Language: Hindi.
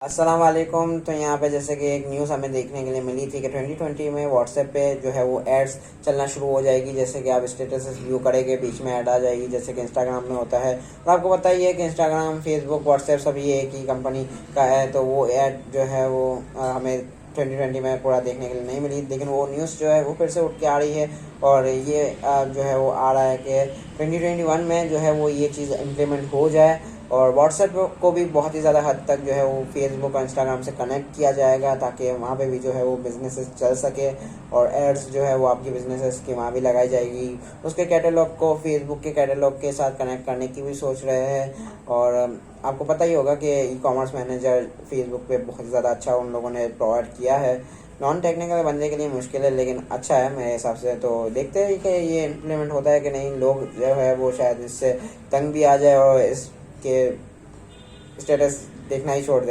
अस्सलाम वालेकुम। तो यहाँ पे जैसे कि एक न्यूज़ हमें देखने के लिए मिली थी कि 2020 में व्हाट्सएप पे जो है वो एड्स चलना शुरू हो जाएगी। जैसे कि आप स्टेटस व्यू करेंगे, बीच में ऐड आ जाएगी, जैसे कि इंस्टाग्राम में होता है। और आपको पता ही है कि इंस्टाग्राम, फेसबुक, व्हाट्सएप सभी एक ही कंपनी का है, तो वो ऐड जो है वो हमें 2020 में पूरा देखने के लिए नहीं मिली। लेकिन वो न्यूज़ जो है वो फिर से उठ के आ रही है और ये जो है वो आ रहा है कि 2021 में जो है वो ये चीज़ इम्प्लीमेंट हो जाए और व्हाट्सएप को भी बहुत ही ज़्यादा हद तक जो है वो फेसबुक और इंस्टाग्राम से कनेक्ट किया जाएगा, ताकि वहाँ पे भी जो है वो बिजनेसेस चल सके और एड्स जो है वो आपकी बिजनेसेस की वहाँ भी लगाई जाएगी। उसके कैटलॉग को फेसबुक के कैटलॉग के साथ कनेक्ट करने की भी सोच रहे हैं। और आपको पता ही होगा कि ई कॉमर्स मैनेजर फेसबुक पे बहुत ज़्यादा अच्छा उन लोगों ने प्रोवाइड किया है। नॉन टेक्निकल बंदे के लिए मुश्किल है, लेकिन अच्छा है मेरे हिसाब से। तो देखते हैं कि ये इम्प्लीमेंट होता है कि नहीं। लोग जो है वो शायद इससे तंग भी आ जाए और इसके स्टेटस देखना ही छोड़ दें।